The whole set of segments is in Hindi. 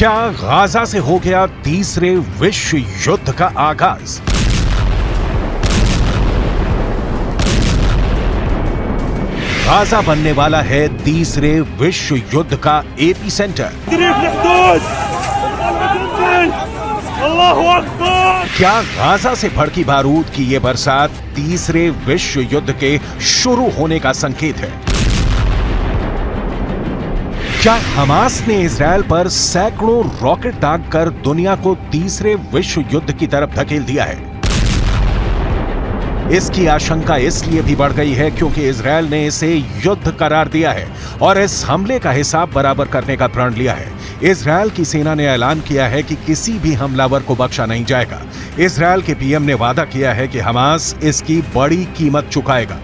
क्या गाजा से हो गया तीसरे विश्व युद्ध का आगाज? गाजा बनने वाला है तीसरे विश्व युद्ध का एपी सेंटर। क्या गाजा से भड़की बारूद की ये बरसात तीसरे विश्व युद्ध के शुरू होने का संकेत है? क्या हमास ने इजरायल पर सैकड़ों रॉकेट दागकर दुनिया को तीसरे विश्व युद्ध की तरफ धकेल दिया है? इसकी आशंका इसलिए भी बढ़ गई है क्योंकि इजरायल ने इसे युद्ध करार दिया है और इस हमले का हिसाब बराबर करने का प्रण लिया है। इजरायल की सेना ने ऐलान किया है कि किसी भी हमलावर को बख्शा नहीं जाएगा। इजरायल के पीएम ने वादा किया है कि हमास इसकी बड़ी कीमत चुकाएगा।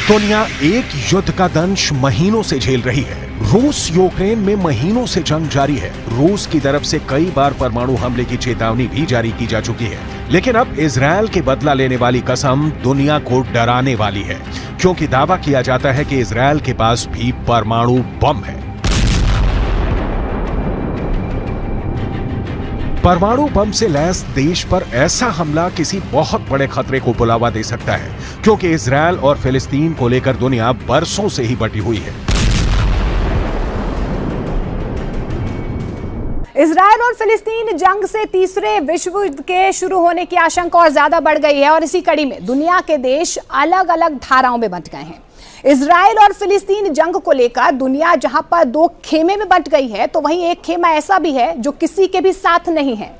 दुनिया एक युद्ध का दंश महीनों से झेल रही है। रूस यूक्रेन में महीनों से जंग जारी है। रूस की तरफ से कई बार परमाणु हमले की चेतावनी भी जारी की जा चुकी है, लेकिन अब इजरायल के बदला लेने वाली कसम दुनिया को डराने वाली है, क्योंकि दावा किया जाता है कि इजरायल के पास भी परमाणु बम है। परमाणु बम से लैस देश पर ऐसा हमला किसी बहुत बड़े खतरे को बुलावा दे सकता है, क्योंकि इजरायल और फिलिस्तीन को लेकर दुनिया बरसों से ही बटी हुई है। इजरायल और फिलिस्तीन जंग से तीसरे विश्व युद्ध के शुरू होने की आशंका और ज्यादा बढ़ गई है और इसी कड़ी में दुनिया के देश अलग अलग धाराओं में बंट गए हैं। इजरायल और फिलिस्तीन जंग को लेकर दुनिया जहां पर दो खेमे में बंट गई है, तो वहीं एक खेमा ऐसा भी है जो किसी के भी साथ नहीं है।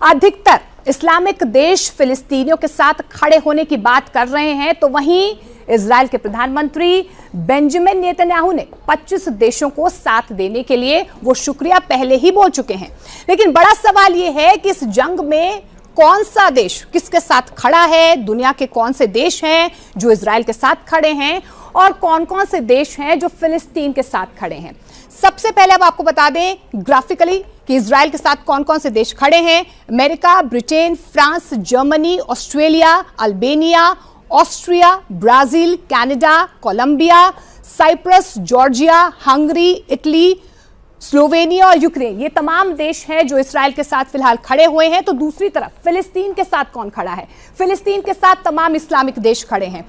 अधिकतर इस्लामिक देश फिलिस्तीनियों के साथ खड़े होने की बात कर रहे हैं, तो वहीं इजरायल के प्रधानमंत्री बेंजामिन नेतन्याहू ने 25 देशों को साथ देने के लिए वो शुक्रिया पहले ही बोल चुके हैं। लेकिन बड़ा सवाल ये है कि इस जंग में कौन सा देश किसके साथ खड़ा है, दुनिया के कौन से देश हैं जो इजरायल के साथ खड़े हैं और कौन कौन से देश हैं जो फिलिस्तीन के साथ खड़े हैं। सबसे पहले अब आपको बता दें ग्राफिकली कि इजरायल के साथ कौन कौन से देश खड़े हैं। America, Britain, France, Germany, Australia, Albania, Austria, Brazil, Canada, Colombia, Cyprus, Georgia, Hungary, Italy, Slovenia और यूक्रेन, ये तमाम देश हैं जो इजरायल के साथ फिलहाल खड़े हुए हैं। तो दूसरी तरफ फिलिस्तीन के साथ कौन खड़ा है? फिलिस्तीन के साथ तमाम इस्लामिक देश खड़े हैं।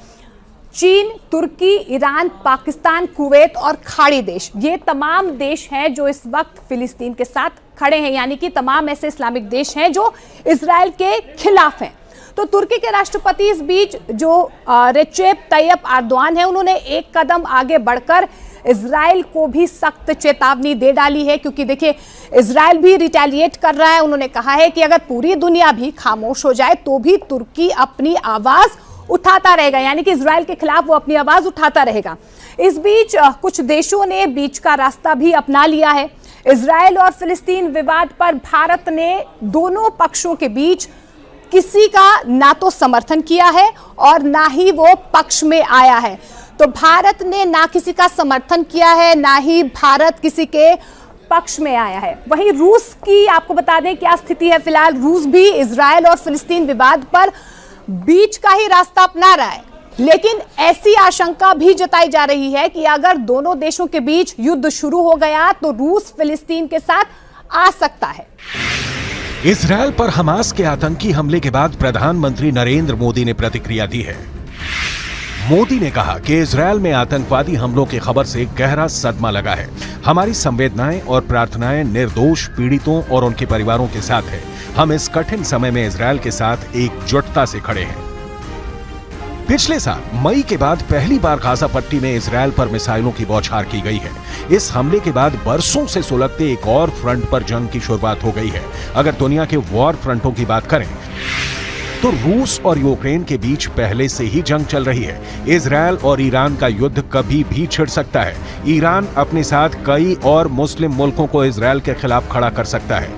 चीन, तुर्की, ईरान, पाकिस्तान, कुवैत और खाड़ी देश, ये तमाम देश हैं जो इस वक्त फिलिस्तीन के साथ खड़े हैं, यानी कि तमाम ऐसे इस्लामिक देश हैं जो इजरायल के खिलाफ हैं। तो तुर्की के राष्ट्रपति इस बीच जो रेचेप तैयप एर्दोआन है, उन्होंने एक कदम आगे बढ़कर इजरायल को भी सख्त चेतावनी दे डाली है, क्योंकि देखिए इजरायल भी रिटेलिएट कर रहा है। उन्होंने कहा है कि अगर पूरी दुनिया भी खामोश हो जाए तो भी तुर्की अपनी आवाज उठाता रहेगा, यानी कि इजरायल के खिलाफ वो अपनी आवाज उठाता रहेगा। इस बीच कुछ देशों ने बीच का रास्ता भी अपना लिया है। इजरायल और फिलिस्तीन विवाद पर भारत ने दोनों पक्षों के बीच किसी का ना तो समर्थन किया है और ना ही वो पक्ष में आया है। तो भारत ने ना किसी का समर्थन किया है, ना ही भारत किसी के पक्ष में आया है। वहीं रूस की आपको बता दें क्या स्थिति है। फिलहाल रूस भी इजरायल और फिलिस्तीन विवाद पर बीच का ही रास्ता अपना रहा है, लेकिन ऐसी आशंका भी जताई जा रही है कि अगर दोनों देशों के बीच युद्ध शुरू हो गया तो रूस फिलिस्तीन के साथ आ सकता है। इजरायल पर हमास के आतंकी हमले के बाद प्रधानमंत्री नरेंद्र मोदी ने प्रतिक्रिया दी है। मोदी ने कहा कि इजरायल में आतंकवादी हमलों की खबर से गहरा सदमा लगा है। हमारी संवेदनाएं और प्रार्थनाएं निर्दोष पीड़ितों और उनके परिवारों के साथ है। हम इस कठिन समय में इजरायल के साथ एकजुटता से खड़े हैं। पिछले साल मई के बाद पहली बार गाजा पट्टी में इजरायल पर मिसाइलों की बौछार की गई है। इस हमले के बाद बरसों से सुलगते एक और फ्रंट पर जंग की शुरुआत हो गई है। अगर दुनिया के वॉर फ्रंटों की बात करें तो रूस और यूक्रेन के बीच पहले से ही जंग चल रही है। इजरायल और ईरान का युद्ध कभी भी छिड़ सकता है। ईरान अपने साथ कई और मुस्लिम मुल्कों को इजरायल के खिलाफ खड़ा कर सकता है।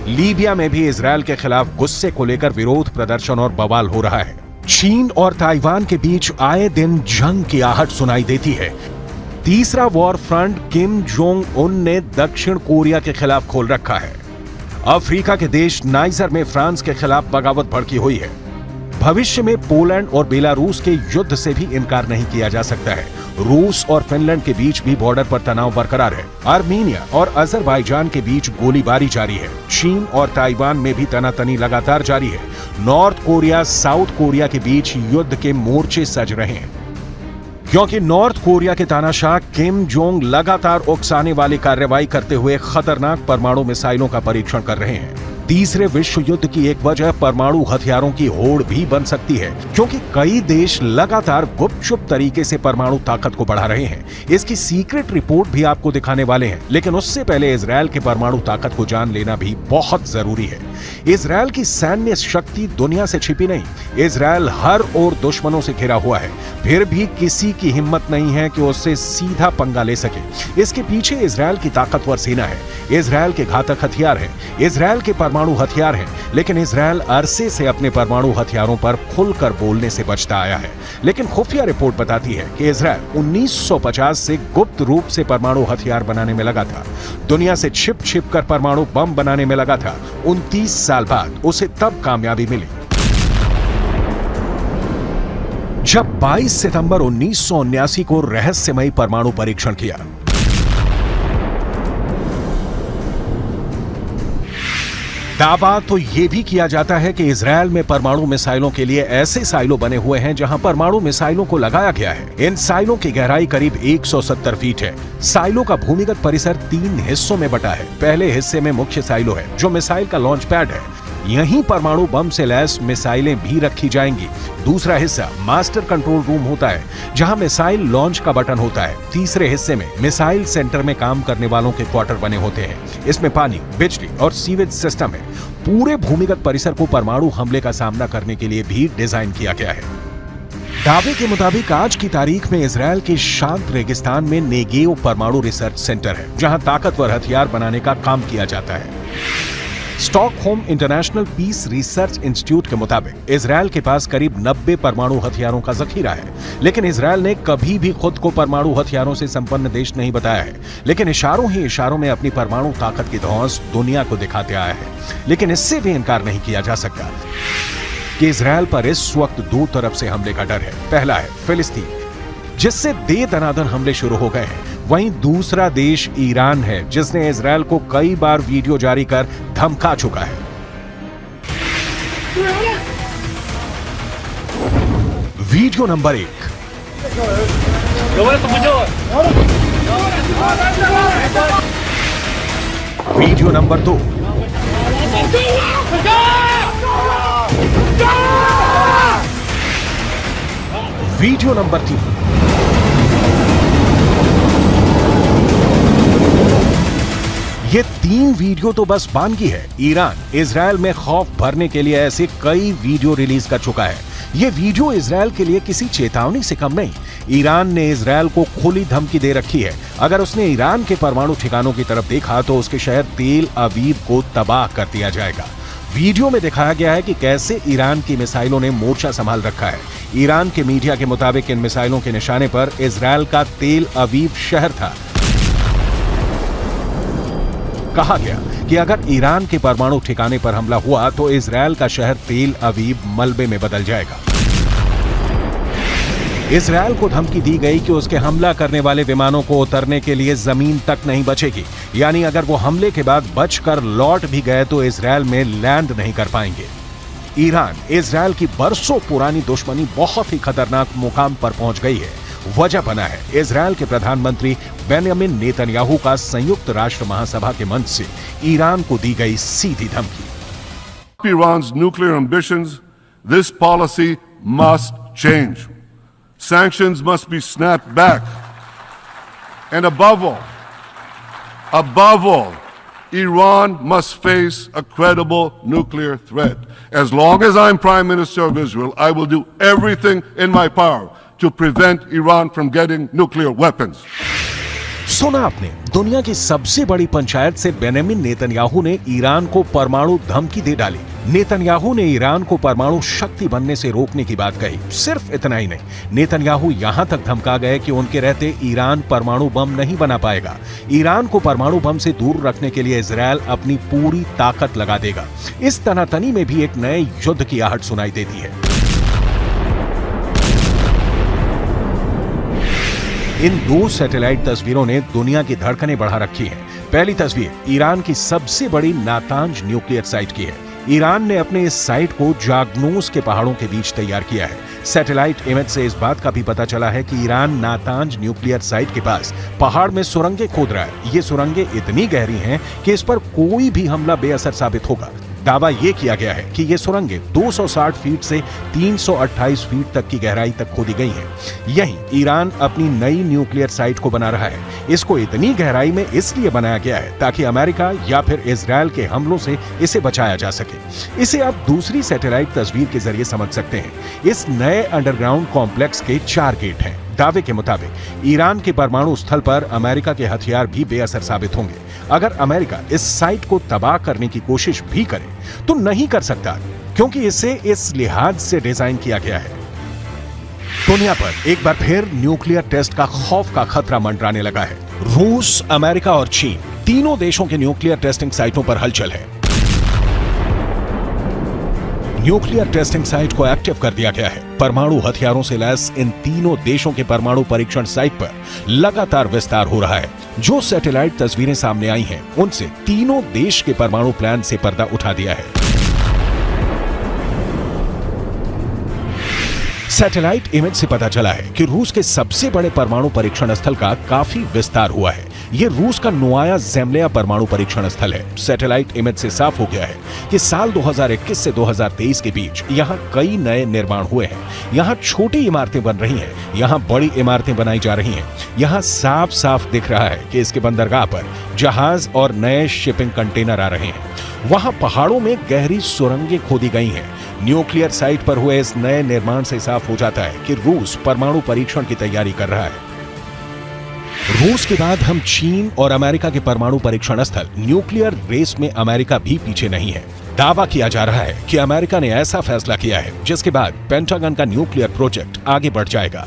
लीबिया में भी इजरायल के खिलाफ गुस्से को लेकर विरोध प्रदर्शन और बवाल हो रहा है। चीन और ताइवान के बीच आए दिन जंग की आहट सुनाई देती है। तीसरा war front Kim Jong Un ने दक्षिण कोरिया के खिलाफ खोल रखा है। अफ्रीका के देश नाइजर में फ्रांस के खिलाफ बगावत भड़की हुई है। भविष्य में पोलैंड और बेलारूस के युद्ध से भी इनकार नहीं किया जा सकता है। रूस और फिनलैंड के बीच भी बॉर्डर पर तनाव बरकरार है। आर्मीनिया और अजरबैजान के बीच गोलीबारी जारी है। चीन और ताइवान में भी तनातनी लगातार जारी है। नॉर्थ कोरिया साउथ कोरिया के बीच युद्ध के मोर्चे सज रहे हैं, क्योंकि नॉर्थ कोरिया के तानाशाह किम जोंग लगातार उकसाने वाली कार्रवाई करते हुए खतरनाक परमाणु मिसाइलों का परीक्षण कर रहे हैं। तीसरे विश्व युद्ध की एक वजह परमाणु हथियारों की होड़ भी बन सकती है, क्योंकि कई देश लगातार गुपचुप तरीके से परमाणु ताकत को बढ़ा रहे हैं। इसकी सीक्रेट रिपोर्ट भी आपको दिखाने वाले हैं, लेकिन उससे पहले इजरायल के परमाणु ताकत को जान लेना भी बहुत जरूरी है। इजरायल की सैन्य शक्ति दुनिया से छिपी नहीं। इजरायल हर ओर दुश्मनों से घिरा हुआ है, फिर भी किसी की हिम्मत नहीं है कि उससे सीधा पंगा ले सके। इसके पीछे इजरायल की ताकतवर सेना है, इजरायल के घातक हथियार हैं, इजरायल के परमाणु हथियार हैं, लेकिन इजरायल अरसे से अपने परमाणु हथियारों पर खुलकर बोलने से बचता आया है। लेकिन खुफिया रिपोर्ट बताती है कि इजरायल 1950 से गुप्त रूप से परमाणु हथियार बनाने में लगा था। दुनिया से छिप छिप कर परमाणु बम बनाने में लगा था। 29 साल बाद उसे तब कामयाबी मिली जब 22 सितंबर 1979 को रहस्यमयी परमाणु परीक्षण किया। दावा तो यह भी किया जाता है कि इजरायल में परमाणु मिसाइलों के लिए ऐसे साइलो बने हुए हैं जहां परमाणु मिसाइलों को लगाया गया है। इन साइलों की गहराई करीब 170 फीट है। साइलो का भूमिगत परिसर 3 हिस्सों में बटा है। पहले हिस्से में मुख्य साइलो है, जो मिसाइल का लॉन्च पैड है। यहीं परमाणु बम से लैस मिसाइलें भी रखी जाएंगी। दूसरा हिस्सा मास्टर कंट्रोल रूम होता है, जहां मिसाइल लॉन्च का बटन होता है। तीसरे हिस्से में मिसाइल सेंटर में काम करने वालों के क्वार्टर बने होते हैं। इसमें पानी, बिजली और सीवेज सिस्टम है। पूरे भूमिगत परिसर को परमाणु हमले का सामना करने के लिए भी डिजाइन किया गया है। दावे के मुताबिक आज की तारीख में इजरायल के शांत रेगिस्तान में नेगेव परमाणु रिसर्च सेंटर है, जहां ताकतवर हथियार बनाने का काम किया जाता है। Stockholm International Peace Research Institute के मुताबिक इजरायल के पास करीब 90 परमाणु हथियारों का जखीरा है, लेकिन इजरायल ने कभी भी खुद को परमाणु हथियारों से संपन्न देश नहीं बताया है, लेकिन इशारों ही इशारों में अपनी परमाणु ताकत की धौंस दुनिया को दिखाते आया है। लेकिन इससे भी इनकार नहीं किया जा सकता कि इजरायल पर इस वक्त 2 तरफ से हमले का डर है। पहला है फिलिस्तीन, जिससे दे दनादन हमले शुरू हो गए हैं। वहीं दूसरा देश ईरान है, जिसने इजरायल को कई बार वीडियो जारी कर धमका चुका है। Video number 1। Video number 2। Video number 3। ये 3 वीडियो तो बस बानगी है। ईरान इजरायल में खौफ भरने के लिए ऐसे कई वीडियो रिलीज कर चुका है। ये वीडियो इजरायल के लिए किसी चेतावनी से कम नहीं। ईरान ने इजरायल को खुली धमकी दे रखी है। अगर उसने ईरान के परमाणु ठिकानों की तरफ देखा तो उसके शहर तेल अवीव को तबाह कर दिया जाएगा। वीडियो में दिखाया गया है कि कैसे ईरान की मिसाइलों ने मोर्चा संभाल रखा है। ईरान के मीडिया के मुताबिक इन मिसाइलों के निशाने पर इजरायल का तेल अवीव शहर था। कहा गया कि अगर ईरान के परमाणु ठिकाने पर हमला हुआ तो इजरायल का शहर तेल अवीव मलबे में बदल जाएगा। इजरायल को धमकी दी गई कि उसके हमला करने वाले विमानों को उतरने के लिए जमीन तक नहीं बचेगी, यानी अगर वो हमले के बाद बचकर लौट भी गए तो इजरायल में लैंड नहीं कर पाएंगे। ईरान इजरायल की बरसों पुरानी दुश्मनी बहुत ही खतरनाक मुकाम पर पहुंच गई है। वजह बना है इजरायल के प्रधानमंत्री बेंयामिन नेतन्याहू का संयुक्त राष्ट्र महासभा के मंच से ईरान को दी गई सीधी धमकी। Iran's nuclear ambitions, this policy must change. Sanctions must be snapped back. And above all, Iran must face a credible nuclear threat. As long as I'm Prime Minister of Israel, I will do everything in my power to prevent Iran from getting nuclear weapons. सुना आपने, दुनिया की सबसे बड़ी पंचायत से बेंयामिन नेतन्याहू ने ईरान को परमाणु धमकी दे डाली। नेतन्याहू ने ईरान को परमाणु शक्ति बनने से रोकने की बात कही। सिर्फ इतना ही नहीं, नेतन्याहू यहां तक धमका गए कि उनके रहते ईरान परमाणु बम नहीं बना पाएगा। ईरान को परमाणु बम से दूर रखने के लिए इजरायल अपनी पूरी ताकत लगा देगा। इस तनातनी में भी एक नए युद्ध की आहट सुनाई देती है। इन 2 सैटेलाइट तस्वीरों ने दुनिया की धड़कनें बढ़ा रखी हैं। पहली तस्वीर ईरान की सबसे बड़ी नातांज न्यूक्लियर साइट की है। ईरान ने अपने इस साइट को जागनोस के पहाड़ों के बीच तैयार किया है। सैटेलाइट इमेज से इस बात का भी पता चला है कि ईरान नातांज न्यूक्लियर साइट के पास पहाड़ में सुरंगें खोद रहा है। ये सुरंगें इतनी गहरी हैं कि इस पर कोई भी हमला बेअसर साबित होगा। दावा यह किया गया है कि ये सुरंगें 260 फीट से 328 फीट तक की गहराई तक खोदी गई हैं। यहीं ईरान अपनी नई न्यूक्लियर साइट को बना रहा है। इसको इतनी गहराई में इसलिए बनाया गया है ताकि अमेरिका या फिर इजरायल के हमलों से इसे बचाया जा सके। इसे आप दूसरी सैटेलाइट तस्वीर के जरिए समझ सकते हैं। इस नए अंडरग्राउंड कॉम्प्लेक्स के 4 गेट हैं। दावे के मुताबिक ईरान के परमाणु स्थल पर अमेरिका के हथियार भी बेअसर साबित होंगे। अगर अमेरिका इस साइट को तबाह करने की कोशिश भी करे तो नहीं कर सकता, क्योंकि इसे इस लिहाज से डिजाइन किया गया है। दुनिया पर एक बार फिर न्यूक्लियर टेस्ट का खौफ का खतरा मंडराने लगा है। रूस, अमेरिका और चीन तीनों देशों के न्यूक्लियर टेस्टिंग साइटों पर हलचल है। न्यूक्लियर टेस्टिंग साइट को एक्टिव कर दिया गया है। परमाणु हथियारों से लैस इन तीनों देशों के परमाणु परीक्षण साइट पर लगातार विस्तार हो रहा है। जो सैटेलाइट तस्वीरें सामने आई हैं, उनसे तीनों देश के परमाणु प्लान से पर्दा उठा दिया है। सैटेलाइट इमेज से पता चला है कि रूस के सबसे बड़े परमाणु परीक्षण स्थल का काफी विस्तार हुआ है। यह रूस का नोवाया ज़ेमल्या परमाणु परीक्षण स्थल है। सैटेलाइट इमेज से साफ हो गया है कि साल 2021 से 2023 के बीच यहाँ कई नए निर्माण हुए हैं। यहाँ छोटी इमारतें बन रही हैं, यहाँ बड़ी इमारतें बनाई जा रही हैं। यहाँ साफ साफ दिख रहा है कि इसके बंदरगाह पर जहाज और नए शिपिंग कंटेनर आ रहे हैं। वहाँ पहाड़ों में गहरी सुरंगें खोदी गई हैं। न्यूक्लियर साइट पर हुए इस नए निर्माण से साफ हो जाता है कि रूस परमाणु परीक्षण की तैयारी कर रहा है। रूस के बाद हम चीन और अमेरिका के परमाणु परीक्षण स्थल न्यूक्लियर रेस में अमेरिका भी पीछे नहीं है। दावा किया जा रहा है कि अमेरिका ने ऐसा फैसला किया है जिसके बाद पेंटागन का न्यूक्लियर प्रोजेक्ट आगे बढ़ जाएगा।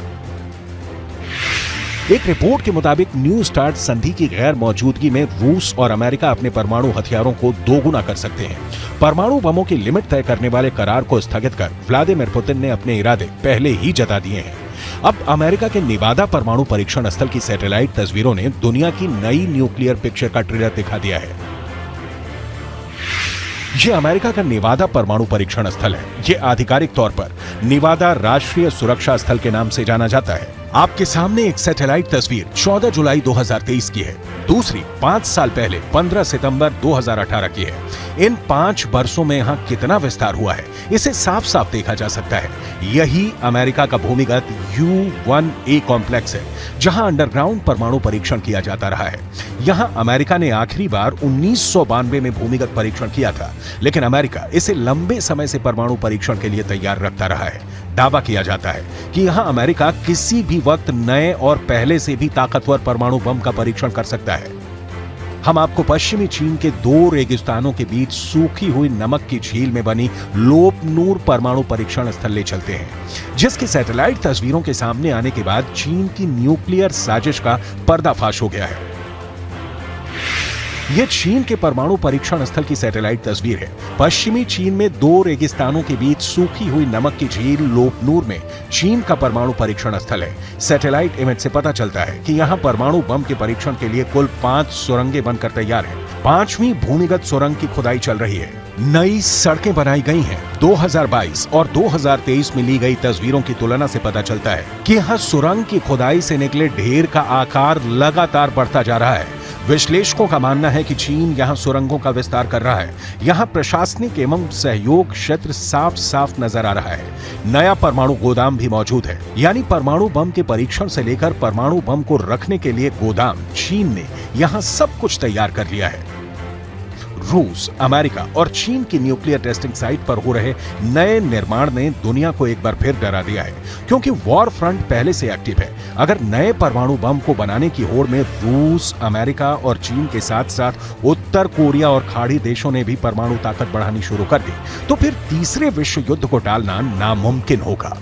एक रिपोर्ट के मुताबिक न्यू स्टार्ट संधि की गैर मौजूदगी में रूस और अमेरिका अपने परमाणु हथियारों को दोगुना कर सकते हैं। परमाणु बमों की लिमिट तय करने वाले करार को स्थगित कर व्लादिमीर पुतिन ने अपने इरादे पहले ही जता दिए हैं। अब अमेरिका के नेवादा परमाणु परीक्षण स्थल की सैटेलाइट तस्वीरों ने दुनिया की नई न्यूक्लियर पिक्चर का ट्रेलर दिखा दिया है। यह अमेरिका का नेवादा परमाणु परीक्षण स्थल है। यह आधिकारिक तौर पर नेवादा राष्ट्रीय सुरक्षा स्थल के नाम से जाना जाता है। आपके सामने एक सैटेलाइट तस्वीर 14 जुलाई 2023 की है। दूसरी 5 साल पहले 15 सितंबर 2018 की है। इन 5 वर्षों में यहाँ कितना विस्तार हुआ है, इसे साफ साफ देखा जा सकता है। यही अमेरिका का भूमिगत U-1A कॉम्प्लेक्स है, जहां अंडरग्राउंड परमाणु परीक्षण किया जाता रहा है। यहां अमेरिका ने आखिरी बार 1992 में भूमिगत परीक्षण किया था, लेकिन अमेरिका इसे लंबे समय से परमाणु परीक्षण के लिए तैयार रखता रहा है। दावा किया जाता है कि यहां अमेरिका किसी भी वक्त नए और पहले से भी ताकतवर परमाणु बम का परीक्षण कर सकता है। हम आपको पश्चिमी चीन के 2 रेगिस्तानों के बीच सूखी हुई नमक की झील में बनी लोप नूर परमाणु परीक्षण स्थल ले चलते हैं, जिसकी सैटेलाइट तस्वीरों के सामने आने के बाद चीन की न्यूक्लियर साजिश का पर्दाफाश हो गया है। यह चीन के परमाणु परीक्षण स्थल की सैटेलाइट तस्वीर है। पश्चिमी चीन में 2 रेगिस्तानों के बीच सूखी हुई नमक की झील लोपनूर में चीन का परमाणु परीक्षण स्थल है। सैटेलाइट इमेज से पता चलता है कि यहाँ परमाणु बम के परीक्षण के लिए कुल 5 सुरंगें बनकर तैयार हैं। 5वीं भूमिगत सुरंग की खुदाई चल रही है। नई सड़कें बनाई गई हैं। 2022 और 2023 में ली गई तस्वीरों की तुलना से पता चलता है कि यहाँ सुरंग की खुदाई से निकले ढेर का आकार लगातार बढ़ता जा रहा है। विश्लेषकों का मानना है कि चीन यहां सुरंगों का विस्तार कर रहा है। यहां प्रशासनिक एवं सहयोग क्षेत्र साफ साफ नजर आ रहा है। नया परमाणु गोदाम भी मौजूद है, यानी परमाणु बम के परीक्षण से लेकर परमाणु बम को रखने के लिए गोदाम चीन ने यहां सब कुछ तैयार कर लिया है। रूस, अमेरिका और चीन की न्यूक्लियर टेस्टिंग साइट पर हो रहे नए निर्माण ने दुनिया को एक बार फिर डरा दिया है, क्योंकि वॉर फ्रंट पहले से एक्टिव है। अगर नए परमाणु बम को बनाने की होड़ में रूस, अमेरिका और चीन के साथ साथ उत्तर कोरिया और खाड़ी देशों ने भी परमाणु ताकत बढ़ानी शुरू कर दी, तो फिर तीसरे विश्व युद्ध को टालना नामुमकिन होगा।